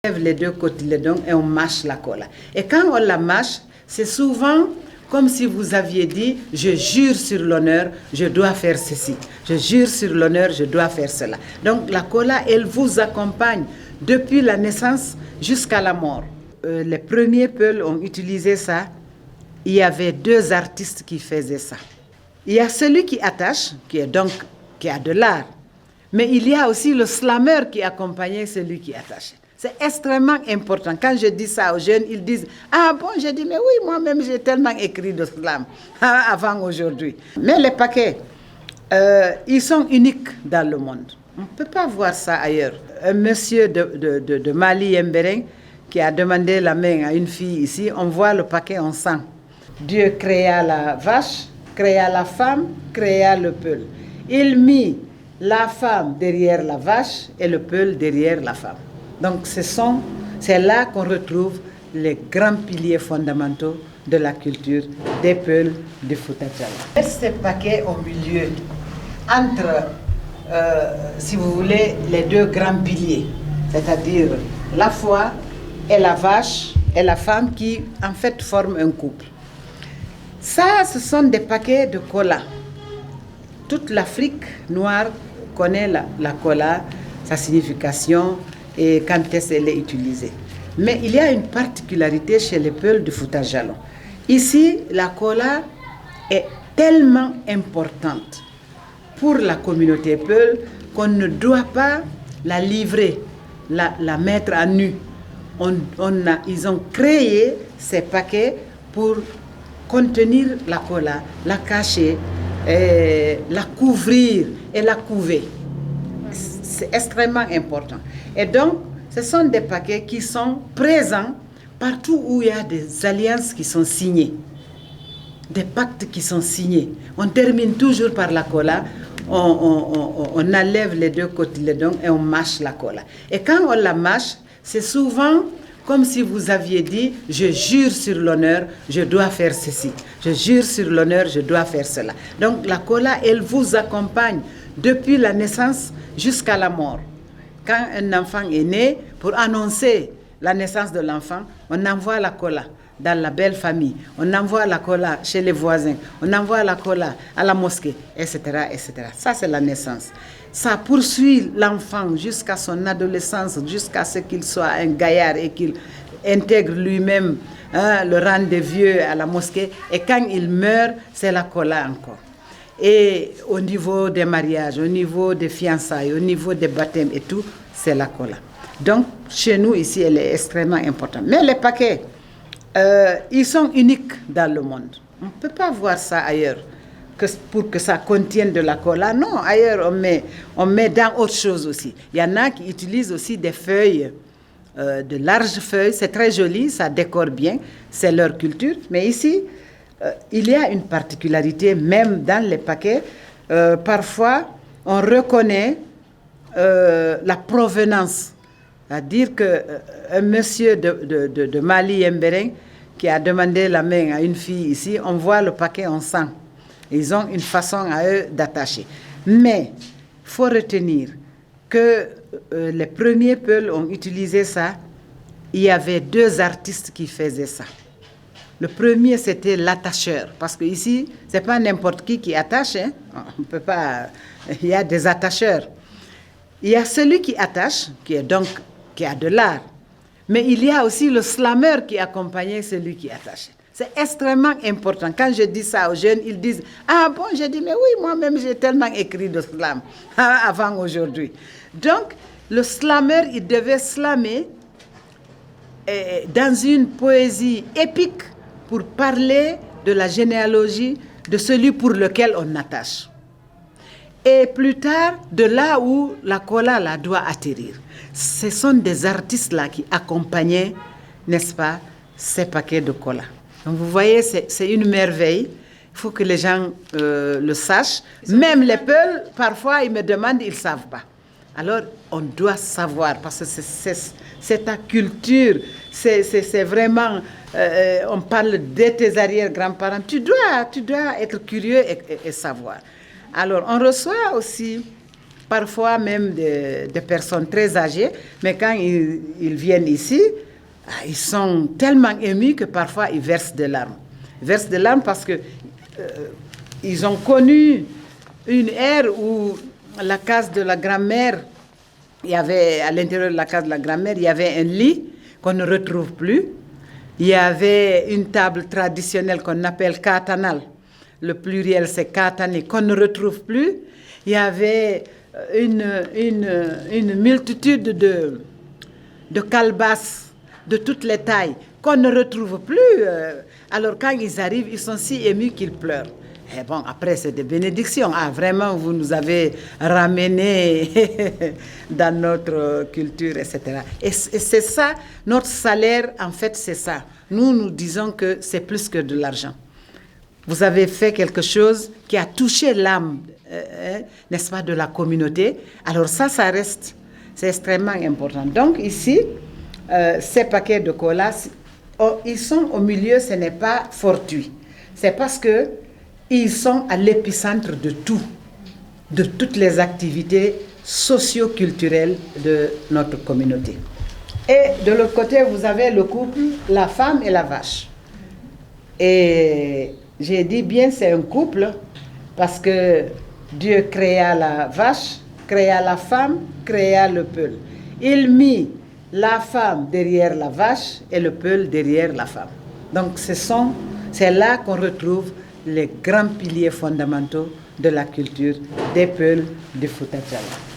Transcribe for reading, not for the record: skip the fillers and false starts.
lève les deux cotylédons et on mâche la cola. Et quand on la mâche, c'est souvent comme si vous aviez dit, je jure sur l'honneur, je dois faire ceci. Je jure sur l'honneur, je dois faire cela. Donc la cola, elle vous accompagne depuis la naissance jusqu'à la mort. Les premiers Peuls ont utilisé ça. Il y avait deux artistes qui faisaient ça. Il y a celui qui attache, qui a de l'art. Mais il y a aussi le slammer qui accompagnait celui qui attache. C'est extrêmement important. Quand je dis ça aux jeunes, ils disent « Ah bon, je dis, mais oui, moi-même, j'ai tellement écrit de slam avant aujourd'hui. » Mais les paquets, ils sont uniques dans le monde. On ne peut pas voir ça ailleurs. Un monsieur de Mali Yembering qui a demandé la main à une fille ici, on voit le paquet en sang. Dieu créa la vache, créa la femme, créa le peul. Il mit la femme derrière la vache et le peul derrière la femme. Donc c'est là qu'on retrouve les grands piliers fondamentaux de la culture des Peuls de Fouta Djallon. Ces paquets au milieu, entre, si vous voulez, les deux grands piliers, c'est-à-dire la foi et la vache et la femme qui en fait forment un couple. Ça, ce sont des paquets de cola. Toute l'Afrique noire connaît la cola, sa signification et quand est-ce qu'elle est utilisée. Mais il y a une particularité chez les Peuls de Fouta Djallon. Ici, la cola est tellement importante pour la communauté Peul qu'on ne doit pas la livrer, la mettre à nu. Ils ont créé ces paquets pour contenir la cola, la cacher, la couvrir et la couver. C'est extrêmement important. Et donc, ce sont des paquets qui sont présents partout où il y a des alliances qui sont signées, des pactes qui sont signés. On termine toujours par la cola, on enlève les deux cotylédons et on mâche la cola. Et quand on la mâche, c'est souvent comme si vous aviez dit, je jure sur l'honneur, je dois faire ceci. Je jure sur l'honneur, je dois faire cela. Donc la cola, elle vous accompagne depuis la naissance jusqu'à la mort. Quand un enfant est né, pour annoncer la naissance de l'enfant, on envoie la cola dans la belle famille, on envoie la cola chez les voisins, on envoie la cola à la mosquée, etc., etc. Ça, c'est la naissance. Ça poursuit l'enfant jusqu'à son adolescence, jusqu'à ce qu'il soit un gaillard et qu'il intègre lui-même le rang des vieux à la mosquée. Et quand il meurt, c'est la cola encore. Et au niveau des mariages, au niveau des fiançailles, au niveau des baptêmes et tout, c'est la cola. Donc, chez nous, ici, elle est extrêmement importante. Mais les paquets, ils sont uniques dans le monde. On ne peut pas voir ça ailleurs. Pour que ça contienne de la cola. Non, ailleurs, on met dans autre chose aussi. Il y en a qui utilisent aussi des feuilles, de larges feuilles. C'est très joli, ça décore bien. C'est leur culture. Mais ici, il y a une particularité, même dans les paquets. Parfois, on reconnaît la provenance. C'est-à-dire qu'un monsieur de Mali Yembering qui a demandé la main à une fille ici, on voit le paquet en sang. Ils ont une façon à eux d'attacher. Mais il faut retenir que les premiers Peuls ont utilisé ça. Il y avait deux artistes qui faisaient ça. Le premier, c'était l'attacheur. Parce qu'ici, ce n'est pas n'importe qui attache. Hein. On peut pas. Il y a des attacheurs. Il y a celui qui attache, qui a de l'art. Mais il y a aussi le slammer qui accompagnait celui qui attache. C'est extrêmement important. Quand je dis ça aux jeunes, ils disent « Ah bon, je dis, mais oui, moi-même, j'ai tellement écrit de slam avant aujourd'hui. » Donc, le slammer, il devait slammer dans une poésie épique pour parler de la généalogie de celui pour lequel on attache. Et plus tard, de là où la cola là, doit atterrir. Ce sont des artistes là qui accompagnaient, n'est-ce pas, ces paquets de cola. Donc vous voyez, c'est une merveille. Il faut que les gens le sachent. Même les Peuls, parfois, ils me demandent, ils ne savent pas. Alors, on doit savoir, parce que c'est ta culture. C'est vraiment, on parle de tes arrière-grands-parents. Tu dois être curieux et savoir. Alors, on reçoit aussi parfois même des personnes très âgées, mais quand ils viennent ici, ils sont tellement émus que parfois ils versent des larmes. Ils versent des larmes parce que ils ont connu une ère où la case de la grand-mère, il y avait à l'intérieur de la case de la grand-mère, il y avait un lit qu'on ne retrouve plus. Il y avait une table traditionnelle qu'on appelle katanal. Le pluriel, c'est katani, qu'on ne retrouve plus. Il y avait une multitude de calebasses de toutes les tailles qu'on ne retrouve plus. Alors quand ils arrivent, ils sont si émus qu'ils pleurent. Et bon, après, c'est des bénédictions. Ah, vraiment, vous nous avez ramenés dans notre culture, etc. Et c'est ça, notre salaire, en fait, c'est ça. Nous disons que c'est plus que de l'argent. Vous avez fait quelque chose qui a touché l'âme, n'est-ce pas, de la communauté. Alors ça reste, c'est extrêmement important. Donc ici, ces paquets de cola, ils sont au milieu, ce n'est pas fortuit. C'est parce que ils sont à l'épicentre de tout, de toutes les activités socio-culturelles de notre communauté. Et de l'autre côté, vous avez le couple, la femme et la vache. Et j'ai dit bien c'est un couple parce que Dieu créa la vache, créa la femme, créa le peul. Il mit la femme derrière la vache et le peul derrière la femme. Donc c'est là qu'on retrouve les grands piliers fondamentaux de la culture des Peuls de Fouta Djallon.